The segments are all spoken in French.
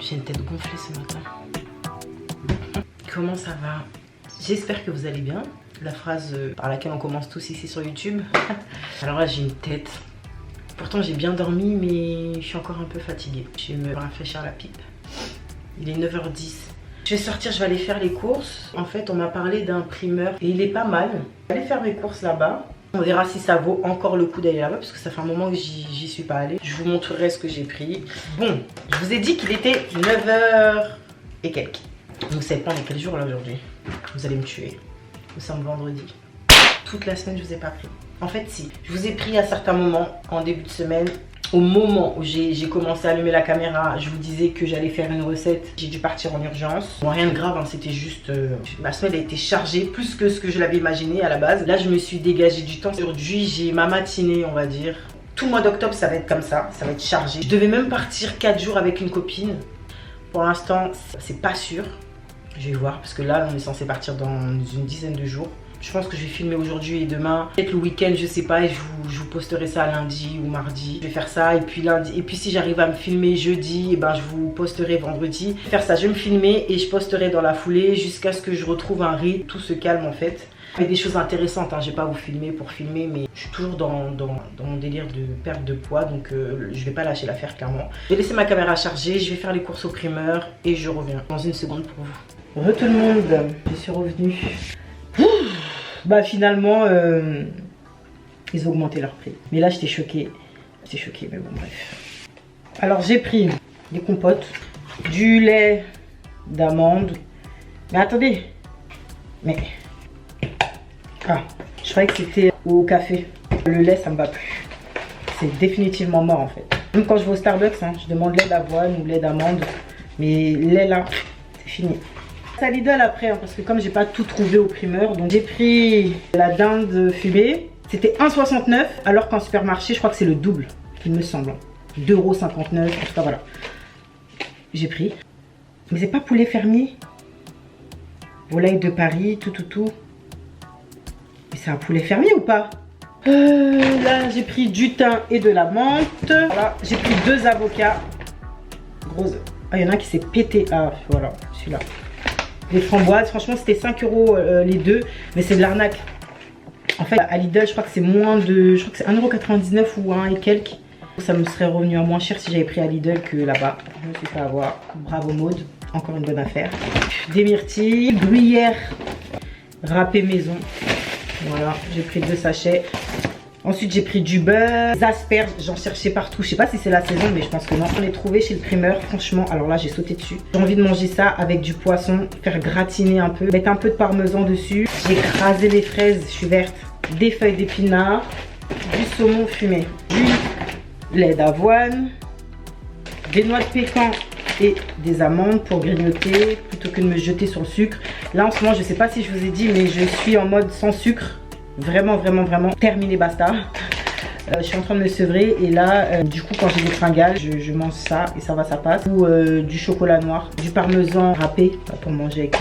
J'ai une tête gonflée ce matin. Comment ça va? J'espère que vous allez bien. La phrase par laquelle on commence tous ici sur YouTube. Alors là, j'ai une tête. Pourtant, j'ai bien dormi, mais je suis encore un peu fatiguée. Je vais me rafraîchir la pipe. Il est 9h10. Je vais sortir, je vais aller faire les courses. En fait, on m'a parlé d'un primeur et il est pas mal. Je vais aller faire mes courses là-bas. On verra si ça vaut encore le coup d'aller là-bas parce que ça fait un moment que j'y suis pas allée. Je vous montrerai ce que j'ai pris. Bon, je vous ai dit qu'il était 9h et quelques. Vous savez pas on est quel jour là aujourd'hui? Vous allez me tuer. Nous sommes vendredi. Toute la semaine, je vous ai pas pris. En fait, si. Je vous ai pris à certains moments en début de semaine. Au moment où j'ai commencé à allumer la caméra, je vous disais que j'allais faire une recette. J'ai dû partir en urgence. Bon, rien de grave, hein, c'était juste... ma semaine a été chargée plus que ce que je l'avais imaginé à la base. Là, je me suis dégagé du temps. Aujourd'hui, j'ai ma matinée, on va dire. Tout le mois d'octobre, ça va être comme ça. Ça va être chargé. Je devais même partir 4 jours avec une copine. Pour l'instant, c'est pas sûr. Je vais voir, parce que là, on est censé partir dans une dizaine de jours. Je pense que je vais filmer aujourd'hui et demain. Peut-être le week-end, je sais pas, et je vous posterai ça lundi ou mardi. Je vais faire ça, et puis lundi. Et puis si j'arrive à me filmer jeudi, et ben je vous posterai vendredi. Je vais faire ça, je vais me filmer et je posterai dans la foulée jusqu'à ce que je retrouve un rythme. Tout se calme en fait. Il y a des choses intéressantes, hein. Je vais pas vous filmer pour filmer, mais je suis toujours dans mon délire de perte de poids, donc je vais pas lâcher l'affaire clairement. Je vais laisser ma caméra chargée, je vais faire les courses au primeur et je reviens dans une seconde pour vous. Re tout le monde, je suis revenue. Bah finalement, ils ont augmenté leur prix. Mais là, j'étais choquée. J'étais choquée, mais bon, bref. Alors, j'ai pris des compotes, du lait d'amande. Mais attendez. Mais... Ah, je croyais que c'était au café. Le lait, ça me va plus. C'est définitivement mort, en fait. Même quand je vais au Starbucks, hein, je demande lait d'avoine ou lait d'amande. Mais lait, là, c'est fini. À Lidl après, hein, parce que comme j'ai pas tout trouvé au primeur, donc j'ai pris la dinde fumée. C'était 1,69 alors qu'en supermarché, je crois que c'est le double, il me semble. 2,59 €, en tout cas voilà. J'ai pris. Mais c'est pas poulet fermier. Volaille de Paris, tout. Mais c'est un poulet fermier ou pas? Là, j'ai pris du thym et de la menthe. Voilà, j'ai pris 2 avocats. Gros. Ah, il y en a un qui s'est pété. Ah, voilà, celui-là. Les framboises, franchement c'était 5 € les deux, mais c'est de l'arnaque. En fait à Lidl je crois que c'est moins de, je crois que c'est 1,99 € ou 1 et quelques. Ça me serait revenu à moins cher si j'avais pris à Lidl que là-bas. Je me suis fait avoir. Bravo Maud, encore une bonne affaire. Des myrtilles, gruyère râpée maison. Voilà, j'ai pris 2 sachets. Ensuite j'ai pris du beurre, des asperges, j'en cherchais partout. Je sais pas si c'est la saison mais je pense que non. On les trouvait chez le primeur, franchement, alors là j'ai sauté dessus. J'ai envie de manger ça avec du poisson, faire gratiner un peu, mettre un peu de parmesan dessus. J'ai écrasé les fraises, je suis verte, des feuilles d'épinards, du saumon fumé, du lait d'avoine, des noix de pécan et des amandes pour grignoter plutôt que de me jeter sur le sucre. Là en ce moment je sais pas si je vous ai dit mais je suis en mode sans sucre. Vraiment terminé basta. Je suis en train de me sevrer et là du coup quand j'ai des fringales je mange ça et ça va, ça passe. Ou du chocolat noir, du parmesan râpé pour manger avec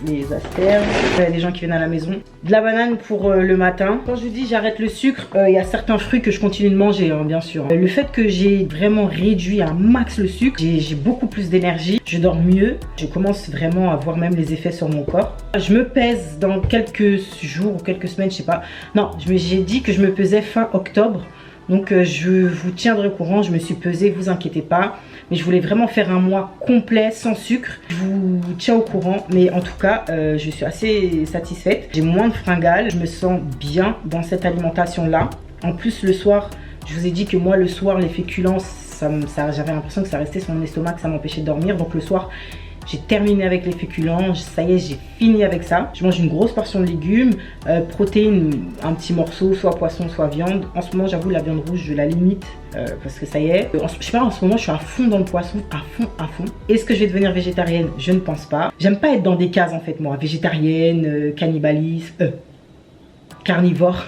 les asperges. Les gens qui viennent à la maison, de la banane pour le matin. Quand je vous dis j'arrête le sucre, il y a certains fruits que je continue de manger hein, bien sûr. Le fait que j'ai vraiment réduit un max le sucre, j'ai beaucoup plus d'énergie, je dors mieux, je commence vraiment à voir même les effets sur mon corps. Je me pèse dans quelques jours ou quelques semaines, je sais pas. Non, j'ai dit que je me pesais fin octobre. Donc je vous tiendrai au courant, je me suis pesée, vous inquiétez pas. Mais je voulais vraiment faire un mois complet sans sucre. Je vous tiens au courant, mais en tout cas, je suis assez satisfaite. J'ai moins de fringales, je me sens bien dans cette alimentation-là. En plus, le soir, je vous ai dit que moi, le soir, les féculents, j'avais l'impression que ça restait sur mon estomac, que ça m'empêchait de dormir. Donc le soir, j'ai terminé avec les féculents, ça y est, j'ai fini avec ça. Je mange une grosse portion de légumes, protéines, un petit morceau, soit poisson, soit viande. En ce moment, j'avoue, la viande rouge, je la limite parce que ça y est. Je sais pas, en ce moment, je suis à fond dans le poisson, à fond. Est-ce que je vais devenir végétarienne? Je ne pense pas. J'aime pas être dans des cases en fait, moi. Végétarienne, cannibalisme, carnivore.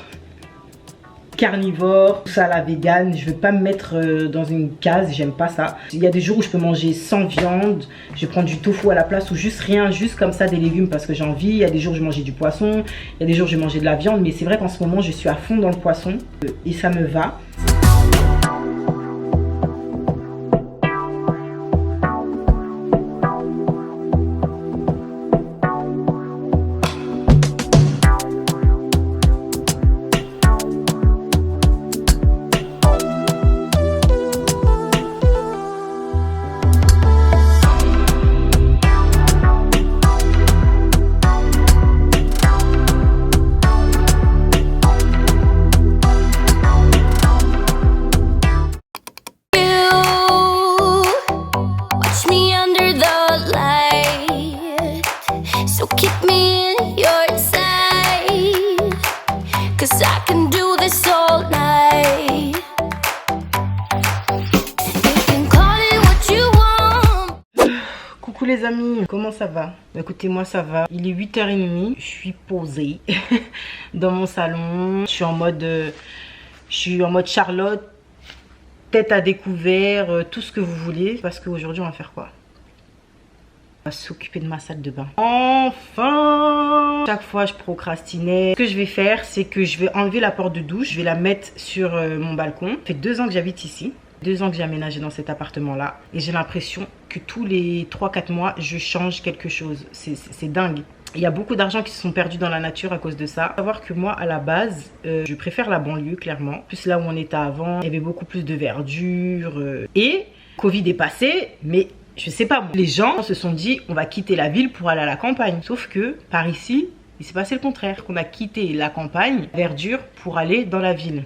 Tout ça, la vegan, je veux pas me mettre dans une case, j'aime pas ça. Il y a des jours où je peux manger sans viande, je vais prendre du tofu à la place ou juste rien, juste comme ça des légumes parce que j'ai envie. Il y a des jours où je mangeais du poisson, il y a des jours où je mangeais de la viande, mais c'est vrai qu'en ce moment je suis à fond dans le poisson et ça me va. Coucou les amis, comment ça va? Écoutez, moi ça va, il est 8h30, je suis posée dans mon salon, je suis en mode Charlotte, tête à découvert, tout ce que vous voulez, parce qu'aujourd'hui on va faire quoi? On va s'occuper de ma salle de bain. Enfin! Chaque fois je procrastinais. Ce que je vais faire, c'est que je vais enlever la porte de douche, je vais la mettre sur mon balcon. Ça fait 2 ans que j'habite ici. 2 ans que j'ai aménagé dans cet appartement là et j'ai l'impression que tous les 3-4 mois je change quelque chose. C'est dingue. Il y a beaucoup d'argent qui se sont perdus dans la nature à cause de ça. Faut savoir que moi à la base je préfère la banlieue clairement. Plus là où on était avant, il y avait beaucoup plus de verdure et Covid est passé, mais je sais pas moi. Les gens se sont dit on va quitter la ville pour aller à la campagne. Sauf que par ici il s'est passé le contraire, qu'on a quitté la campagne, la verdure pour aller dans la ville.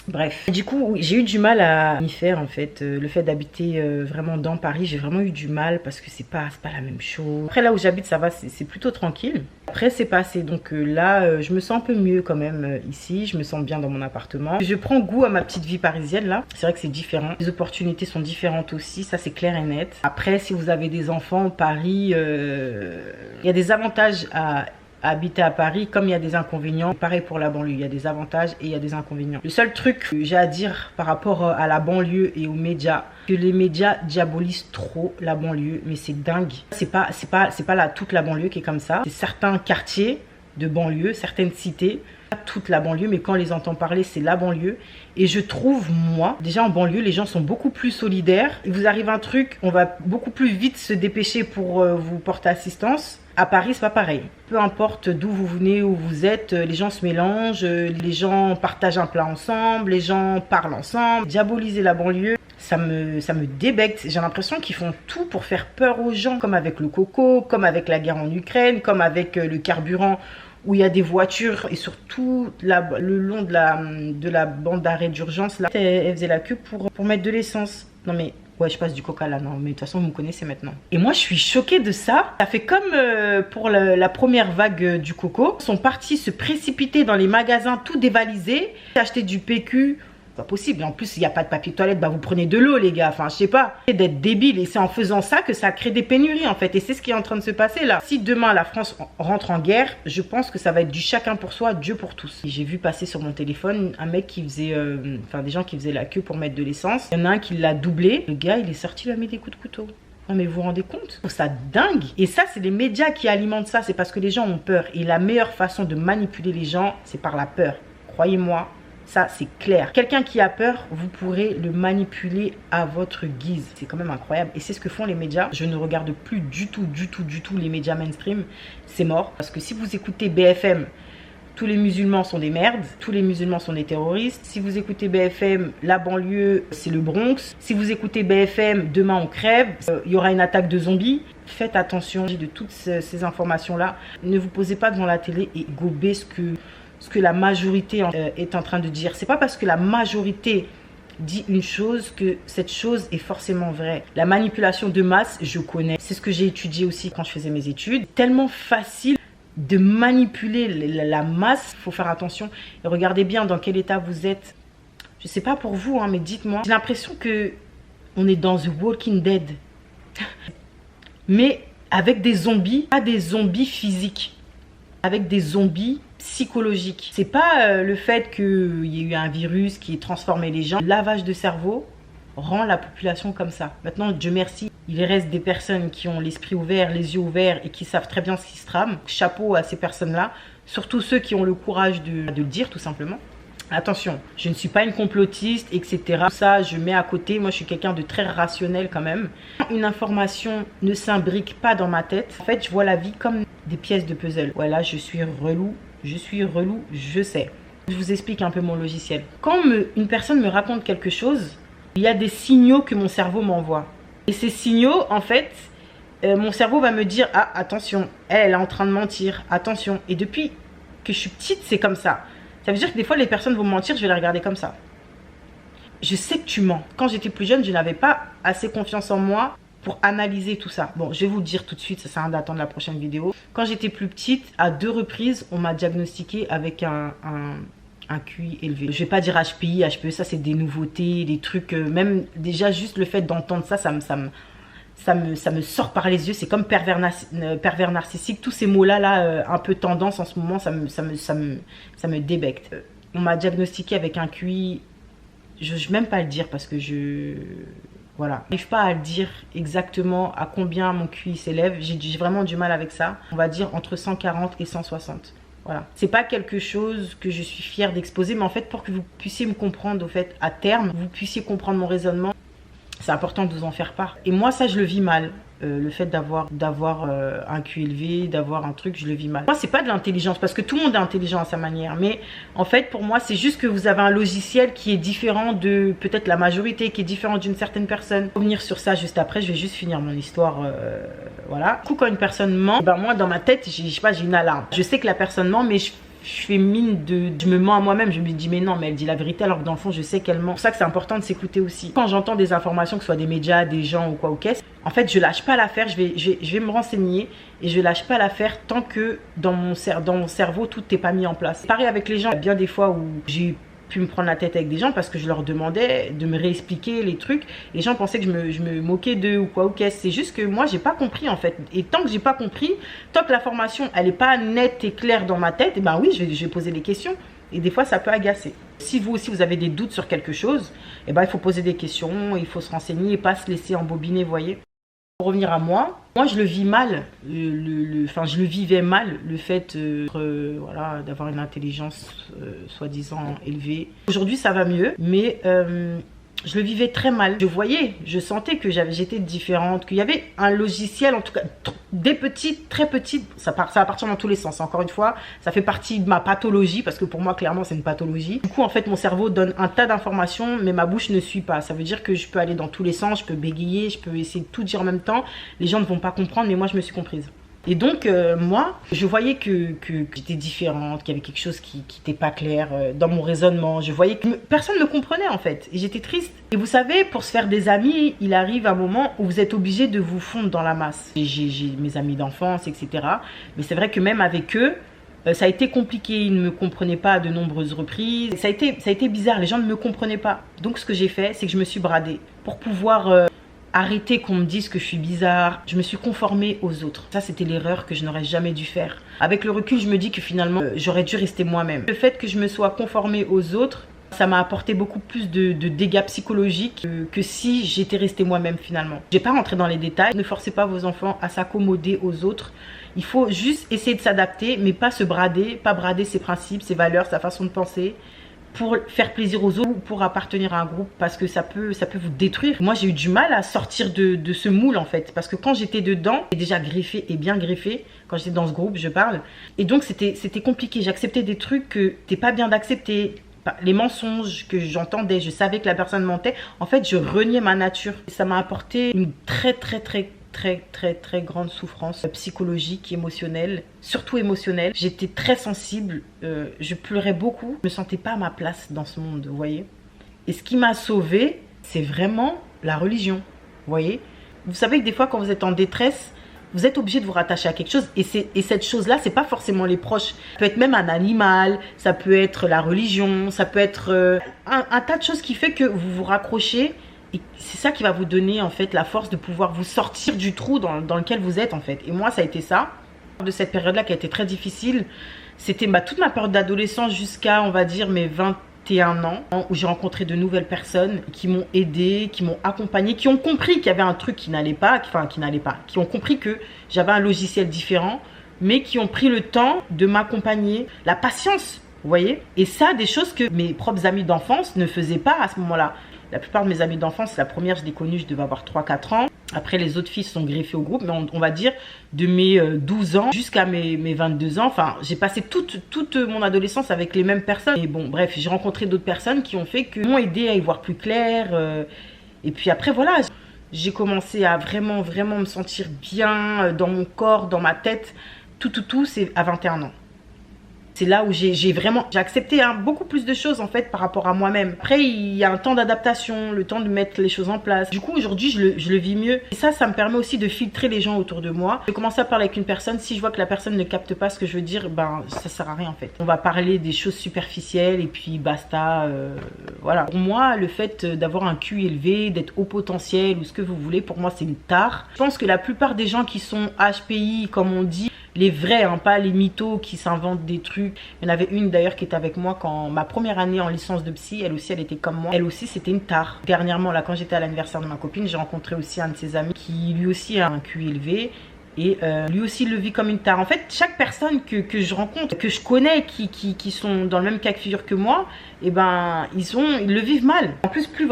Bref, du coup j'ai eu du mal à m'y faire en fait. Le fait d'habiter vraiment dans Paris, j'ai vraiment eu du mal parce que c'est pas la même chose. Après là où j'habite ça va, c'est plutôt tranquille. Après c'est passé, donc là je me sens un peu mieux quand même ici. Je me sens bien dans mon appartement. Je prends goût à ma petite vie parisienne là. C'est vrai que c'est différent, les opportunités sont différentes aussi, ça c'est clair et net. Après si vous avez des enfants, Paris, il y a des avantages à habiter à Paris comme il y a des inconvénients. Pareil pour la banlieue, il y a des avantages et il y a des inconvénients. Le seul truc que j'ai à dire par rapport à la banlieue et aux médias, que les médias diabolisent trop la banlieue, mais c'est dingue. C'est pas toute la banlieue qui est comme ça. C'est certains quartiers de banlieue, certaines cités, pas toute la banlieue, mais quand on les entend parler, c'est la banlieue. Et je trouve, moi, déjà en banlieue, les gens sont beaucoup plus solidaires. Il vous arrive un truc, on va beaucoup plus vite se dépêcher pour vous porter assistance. À Paris, c'est pas pareil. Peu importe d'où vous venez, où vous êtes, les gens se mélangent, les gens partagent un plat ensemble, les gens parlent ensemble. Diaboliser la banlieue, ça me débecte. J'ai l'impression qu'ils font tout pour faire peur aux gens, comme avec le coco, comme avec la guerre en Ukraine, comme avec le carburant où il y a des voitures et surtout le long de la bande d'arrêt d'urgence là, elle faisait la queue pour mettre de l'essence. Non mais ouais, je passe du coca là, non mais de toute façon vous me connaissez maintenant. Et moi je suis choquée de ça. Ça fait comme pour la première vague du coco. Ils sont partis se précipiter dans les magasins, tout dévaliser, acheter du PQ. Pas possible. En plus, il n'y a pas de papier toilette, bah vous prenez de l'eau les gars. Enfin, je sais pas. C'est d'être débile et c'est en faisant ça que ça crée des pénuries en fait. Et c'est ce qui est en train de se passer là. Si demain la France rentre en guerre, je pense que ça va être du chacun pour soi, Dieu pour tous. J'ai vu passer sur mon téléphone un mec qui faisait, des gens qui faisaient la queue pour mettre de l'essence. Il y en a un qui l'a doublé. Le gars, il est sorti, il a mis des coups de couteau. Non mais vous vous rendez compte? Je trouve ça dingue. Et ça, c'est les médias qui alimentent ça. C'est parce que les gens ont peur. Et la meilleure façon de manipuler les gens, c'est par la peur. Croyez-moi. Ça, c'est clair. Quelqu'un qui a peur, vous pourrez le manipuler à votre guise. C'est quand même incroyable. Et c'est ce que font les médias. Je ne regarde plus du tout les médias mainstream. C'est mort. Parce que si vous écoutez BFM, tous les musulmans sont des merdes. Tous les musulmans sont des terroristes. Si vous écoutez BFM, la banlieue, c'est le Bronx. Si vous écoutez BFM, demain on crève. Il y aura une attaque de zombies. Faites attention de toutes ces informations-là. Ne vous posez pas devant la télé et gobez ce que la majorité est en train de dire. C'est pas parce que la majorité dit une chose que cette chose est forcément vraie. La manipulation de masse, je connais. C'est ce que j'ai étudié aussi quand je faisais mes études. Tellement facile de manipuler la masse. Il faut faire attention. Et regardez bien dans quel état vous êtes. Je sais pas pour vous, hein, mais dites-moi. J'ai l'impression que on est dans The Walking Dead. Mais avec des zombies, pas des zombies physiques. Avec des zombies psychologiques. C'est pas le fait qu'il y ait eu un virus qui ait transformé les gens. Le lavage de cerveau rend la population comme ça. Maintenant, Dieu merci, il reste des personnes qui ont l'esprit ouvert, les yeux ouverts et qui savent très bien ce qui se trame. Chapeau à ces personnes-là, surtout ceux qui ont le courage de le dire tout simplement. Attention, je ne suis pas une complotiste, etc. Tout ça, je mets à côté. Moi, je suis quelqu'un de très rationnel quand même. Une information ne s'imbrique pas dans ma tête. En fait, je vois la vie comme des pièces de puzzle. Voilà, je suis relou, je sais. Je vous explique un peu mon logiciel. Quand une personne me raconte quelque chose, il y a des signaux que mon cerveau m'envoie. Et ces signaux, en fait, mon cerveau va me dire « Ah, attention, elle est en train de mentir, attention ». Et depuis que je suis petite, c'est comme ça. Ça veut dire que des fois, les personnes vont mentir, je vais les regarder comme ça. Je sais que tu mens. Quand j'étais plus jeune, je n'avais pas assez confiance en moi pour analyser tout ça. Bon, je vais vous le dire tout de suite, ça sert à rien d'attendre la prochaine vidéo. Quand j'étais plus petite, à 2 reprises, on m'a diagnostiqué avec un QI élevé. Je vais pas dire HPI, HPE, ça c'est des nouveautés, des trucs, même déjà juste le fait d'entendre ça, ça me sort par les yeux. C'est comme pervers narcissique. Tous ces mots-là, un peu tendance en ce moment, ça me débecte. On m'a diagnostiqué avec un QI, je n'ose même pas le dire parce que voilà. Je n'arrive pas à le dire exactement à combien mon QI s'élève. J'ai vraiment du mal avec ça. On va dire entre 140 et 160. Voilà. C'est pas quelque chose que je suis fière d'exposer, mais en fait, pour que vous puissiez me comprendre, au fait, à terme, vous puissiez comprendre mon raisonnement, c'est important de vous en faire part. Et moi, ça, je le vis mal. Le fait d'avoir un QI élevé, d'avoir un truc, je le vis mal. Moi, c'est pas de l'intelligence, parce que tout le monde est intelligent à sa manière. Mais en fait, pour moi, c'est juste que vous avez un logiciel qui est différent de peut-être la majorité, qui est différent d'une certaine personne. Pour revenir sur ça juste après, je vais juste finir mon histoire. Voilà. Du coup, quand une personne ment, ben moi, dans ma tête, je sais pas, j'ai une alarme. Je sais que la personne ment, mais je fais mine je me mens à moi-même, je me dis mais non, mais elle dit la vérité alors que dans le fond je sais qu'elle ment. C'est pour ça que c'est important de s'écouter aussi. Quand j'entends des informations, que ce soit des médias, des gens ou quoi ou qu'est-ce, en fait je lâche pas l'affaire, je vais me renseigner et je lâche pas l'affaire tant que dans mon cerveau tout n'est pas mis en place. Pareil avec les gens, il y a bien des fois où j'ai pu me prendre la tête avec des gens parce que je leur demandais de me réexpliquer les trucs. Les gens pensaient que je me moquais d'eux ou quoi ou qu'est-ce. C'est juste que moi j'ai pas compris en fait. Et tant que j'ai pas compris, tant que l'information elle est pas nette et claire dans ma tête, et ben oui, je vais poser des questions. Et des fois ça peut agacer. Si vous aussi vous avez des doutes sur quelque chose, et ben il faut poser des questions, il faut se renseigner et pas se laisser embobiner, voyez. Pour revenir à moi je le vis mal, enfin je le vivais mal, le fait voilà, d'avoir une intelligence soi-disant élevée. Aujourd'hui ça va mieux, mais je le vivais très mal. Je sentais que j'étais différente, qu'il y avait un logiciel, en tout cas des petites, très petites, ça va partir dans tous les sens. Encore une fois, ça fait partie de ma pathologie, parce que pour moi clairement c'est une pathologie. Du coup en fait mon cerveau donne un tas d'informations, mais ma bouche ne suit pas. Ça veut dire que je peux aller dans tous les sens, je peux bégayer, je peux essayer de tout dire en même temps. Les gens ne vont pas comprendre, mais moi je me suis comprise. Et donc, moi, je voyais que j'étais différente, qu'il y avait quelque chose qui n'était pas clair dans mon raisonnement. Je voyais que personne ne me comprenait, en fait. Et j'étais triste. Et vous savez, pour se faire des amis, il arrive un moment où vous êtes obligé de vous fondre dans la masse. J'ai mes amis d'enfance, etc. Mais c'est vrai que même avec eux, ça a été compliqué. Ils ne me comprenaient pas à de nombreuses reprises. Ça a été bizarre. Les gens ne me comprenaient pas. Donc, ce que j'ai fait, c'est que je me suis bradée pour pouvoir arrêter qu'on me dise que je suis bizarre. Je me suis conformée aux autres. Ça, c'était l'erreur que je n'aurais jamais dû faire. Avec le recul, je me dis que finalement, j'aurais dû rester moi-même. Le fait que je me sois conformée aux autres, ça m'a apporté beaucoup plus de dégâts psychologiques que si j'étais restée moi-même finalement. Je ne vais pas rentrer dans les détails. Ne forcez pas vos enfants à s'accommoder aux autres. Il faut juste essayer de s'adapter, mais pas se brader, pas brader ses principes, ses valeurs, sa façon de penser, pour faire plaisir aux autres ou pour appartenir à un groupe, parce que ça peut vous détruire. Moi j'ai eu du mal à sortir de ce moule en fait, parce que quand j'étais dedans, j'étais déjà greffée et bien greffée, quand j'étais dans ce groupe je parle, et donc c'était compliqué. J'acceptais des trucs que t'es pas bien d'accepter, les mensonges que j'entendais, je savais que la personne mentait, en fait je reniais ma nature. Et ça m'a apporté une très grande souffrance psychologique, émotionnelle, surtout émotionnelle. J'étais très sensible, je pleurais beaucoup, je me sentais pas à ma place dans ce monde, vous voyez. Et ce qui m'a sauvée, c'est vraiment la religion, vous voyez. Vous savez que des fois quand vous êtes en détresse, vous êtes obligé de vous rattacher à quelque chose, et cette chose-là, c'est pas forcément les proches. Ça peut être même un animal, ça peut être la religion, ça peut être un tas de choses qui fait que vous vous raccrochez. Et c'est ça qui va vous donner en fait la force de pouvoir vous sortir du trou dans lequel vous êtes en fait. Et moi ça a été ça. De cette période-là qui a été très difficile, c'était toute ma période d'adolescence jusqu'à on va dire mes 21 ans, où j'ai rencontré de nouvelles personnes qui m'ont aidé, qui m'ont accompagné, qui ont compris qu'il y avait un truc qui n'allait pas, qui ont compris que j'avais un logiciel différent, mais qui ont pris le temps de m'accompagner, la patience, vous voyez. Et ça, des choses que mes propres amis d'enfance ne faisaient pas à ce moment-là. La plupart de mes amis d'enfance, la première, je l'ai connue, je devais avoir 3-4 ans. Après, les autres filles se sont greffées au groupe, mais on va dire de mes 12 ans jusqu'à mes 22 ans. Enfin, j'ai passé toute mon adolescence avec les mêmes personnes. Et bon, bref, j'ai rencontré d'autres personnes qui m'ont aidé à y voir plus clair. Et puis après, voilà, j'ai commencé à vraiment me sentir bien dans mon corps, dans ma tête. Tout, c'est à 21 ans. C'est là où j'ai accepté beaucoup plus de choses en fait par rapport à moi-même. Après, il y a un temps d'adaptation, le temps de mettre les choses en place. Du coup, aujourd'hui, je le vis mieux. Et ça me permet aussi de filtrer les gens autour de moi. Je commence à parler avec une personne. Si je vois que la personne ne capte pas ce que je veux dire, ben ça sert à rien en fait. On va parler des choses superficielles et puis basta. Voilà. Pour moi, le fait d'avoir un QI élevé, d'être haut potentiel ou ce que vous voulez, pour moi, c'est une tare. Je pense que la plupart des gens qui sont HPI, comme on dit, les vrais, pas les mythos qui s'inventent des trucs. Il y en avait une d'ailleurs qui était avec moi quand ma première année en licence de psy. Elle aussi, elle était comme moi. Elle aussi, c'était une tare. Dernièrement, là, quand j'étais à l'anniversaire de ma copine, j'ai rencontré aussi un de ses amis qui lui aussi a un QI élevé. Et lui aussi, il le vit comme une tare. En fait, chaque personne que je rencontre, que je connais, qui sont dans le même cas de figure que moi, eh ben, ils le vivent mal. En plus, plus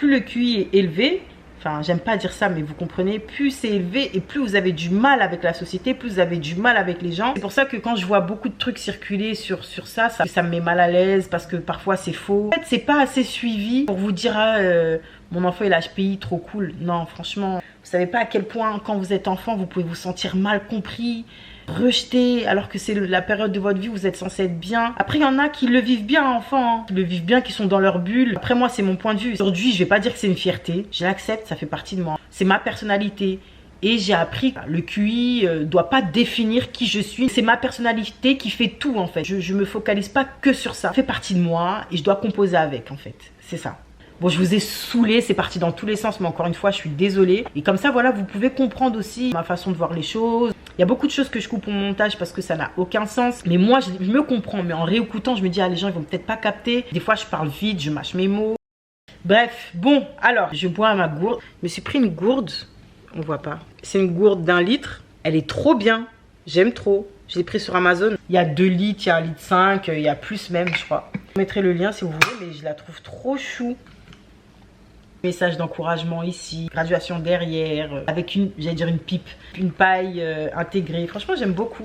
le QI est élevé, enfin, j'aime pas dire ça, mais vous comprenez, plus c'est élevé et plus vous avez du mal avec la société, plus vous avez du mal avec les gens. C'est pour ça que quand je vois beaucoup de trucs circuler sur ça me met mal à l'aise parce que parfois c'est faux. En fait, c'est pas assez suivi pour vous dire mon enfant il a HPI, trop cool. Non, franchement, vous savez pas à quel point quand vous êtes enfant, vous pouvez vous sentir mal compris, rejeté, alors que c'est la période de votre vie où vous êtes censé être bien. Après, il y en a qui le vivent bien, enfant, qui le vivent bien, qui sont dans leur bulle. Après, moi, c'est mon point de vue. Aujourd'hui, je vais pas dire que c'est une fierté. Je l'accepte, ça fait partie de moi. C'est ma personnalité. Et j'ai appris que le QI doit pas définir qui je suis. C'est ma personnalité qui fait tout, en fait. Je me focalise pas que sur ça. Ça fait partie de moi et je dois composer avec, en fait. C'est ça. Bon, je vous ai saoulé, c'est parti dans tous les sens, mais encore une fois, je suis désolée. Et comme ça, voilà, vous pouvez comprendre aussi ma façon de voir les choses. Il y a beaucoup de choses que je coupe au montage parce que ça n'a aucun sens. Mais moi, je me comprends. Mais en réécoutant, je me dis, ah, les gens, ils vont peut-être pas capter. Des fois, je parle vite, je mâche mes mots. Bref, bon, alors, je bois à ma gourde. Je me suis pris une gourde, on voit pas. C'est une gourde d'1 litre. Elle est trop bien. J'aime trop. Je l'ai pris sur Amazon. Il y a 2 litres, il y a 1,5 litre, il y a plus même, je crois. Je mettrai le lien si vous voulez, mais je la trouve trop chou. Message d'encouragement ici, graduation derrière, avec une pipe, une paille intégrée. Franchement, j'aime beaucoup.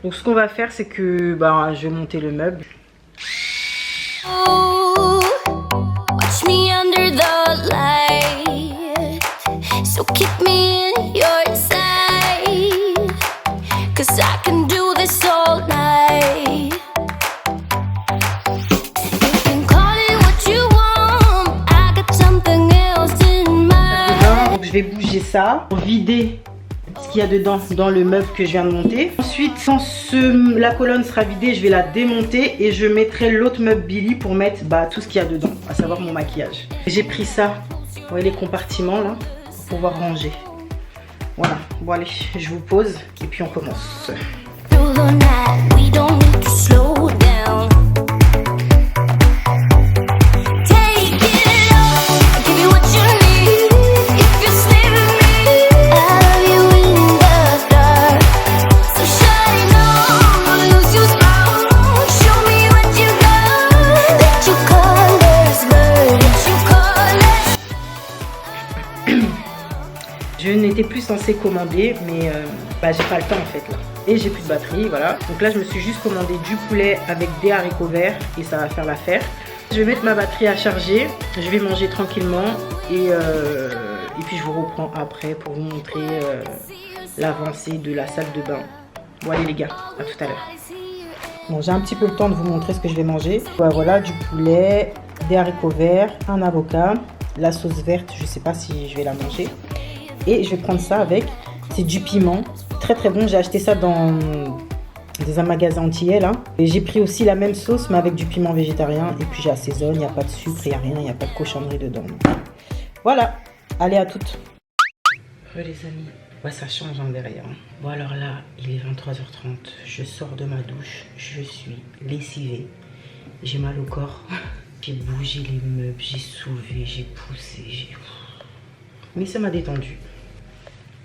Donc ce qu'on va faire, c'est que je vais monter le meuble. Oh, watch me under the light. So keep me in your sight. 'Cause I can do this all night. Je vais bouger ça pour vider ce qu'il y a dedans dans le meuble que je viens de monter. Ensuite, quand la colonne sera vidée, je vais la démonter et je mettrai l'autre meuble Billy pour mettre tout ce qu'il y a dedans, à savoir mon maquillage. J'ai pris ça, vous voyez les compartiments là, pour pouvoir ranger. Voilà, bon allez, je vous pose et puis on commence. Je n'étais plus censée commander, mais j'ai pas le temps en fait là. Et j'ai plus de batterie, voilà. Donc là, je me suis juste commandé du poulet avec des haricots verts et ça va faire l'affaire. Je vais mettre ma batterie à charger, je vais manger tranquillement et puis je vous reprends après pour vous montrer l'avancée de la salle de bain. Bon allez les gars, à tout à l'heure. Bon, j'ai un petit peu le temps de vous montrer ce que je vais manger. Voilà, du poulet, des haricots verts, un avocat, la sauce verte, je sais pas si je vais la manger. Et je vais prendre ça avec, c'est du piment, très très bon, j'ai acheté ça dans un magasin antillais là. Et j'ai pris aussi la même sauce mais avec du piment végétarien et puis j'assaisonne, il n'y a pas de sucre, il n'y a rien, il n'y a pas de cochonnerie dedans. Voilà, allez à toutes. Les amis, ça change derrière. Bon alors là, il est 23h30, je sors de ma douche, je suis lessivée, j'ai mal au corps, j'ai bougé les meubles, j'ai soulevé, j'ai poussé, mais ça m'a détendu.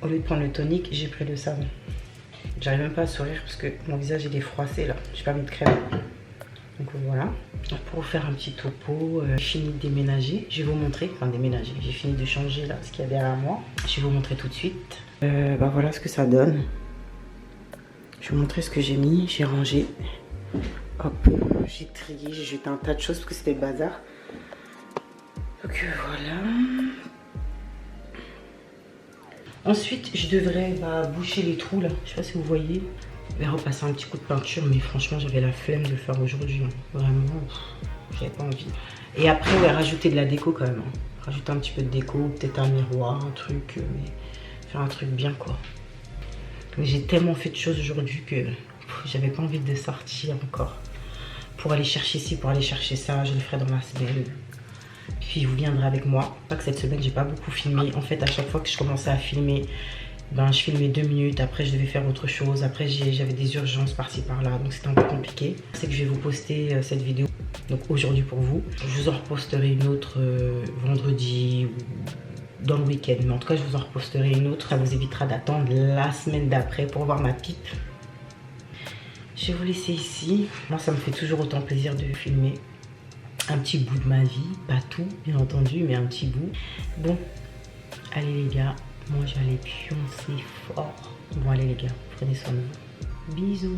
Au lieu de prendre le tonique, j'ai pris le savon. J'arrive même pas à sourire parce que mon visage il est froissé là. J'ai pas mis de crème. Donc voilà. Donc pour vous faire un petit topo, j'ai fini de déménager. Je vais vous montrer, enfin déménager. J'ai fini de changer là ce qu'il y a derrière moi. Je vais vous montrer tout de suite. Voilà ce que ça donne. Je vais vous montrer ce que j'ai mis. J'ai rangé. Hop, j'ai trié, j'ai jeté un tas de choses parce que c'était le bazar. Donc voilà. Ensuite, je devrais boucher les trous là. Je sais pas si vous voyez. Je vais repasser un petit coup de peinture, mais franchement j'avais la flemme de le faire aujourd'hui. Hein. Vraiment, j'avais pas envie. Et après, ouais, rajouter de la déco quand même. Hein. Rajouter un petit peu de déco, peut-être un miroir, un truc, mais faire un truc bien quoi. J'ai tellement fait de choses aujourd'hui que j'avais pas envie de sortir encore. Pour aller chercher ci, pour aller chercher ça, je le ferai dans la semaine. Puis vous viendrez avec moi. Pas que cette semaine j'ai pas beaucoup filmé. En fait à chaque fois que je commençais à filmer, ben, je filmais 2 minutes, après je devais faire autre chose, après j'avais des urgences par-ci par-là, donc c'était un peu compliqué. C'est que je vais vous poster cette vidéo, donc aujourd'hui pour vous. Je vous en reposterai une autre vendredi ou dans le week-end, mais en tout cas je vous en reposterai une autre. Ça vous évitera d'attendre la semaine d'après pour voir ma pipe. Je vais vous laisser ici. Moi ça me fait toujours autant plaisir de filmer un petit bout de ma vie, pas tout bien entendu, mais un petit bout. Bon, allez les gars. Moi, je vais aller pioncer fort. Bon, allez les gars, prenez soin de vous. Bisous.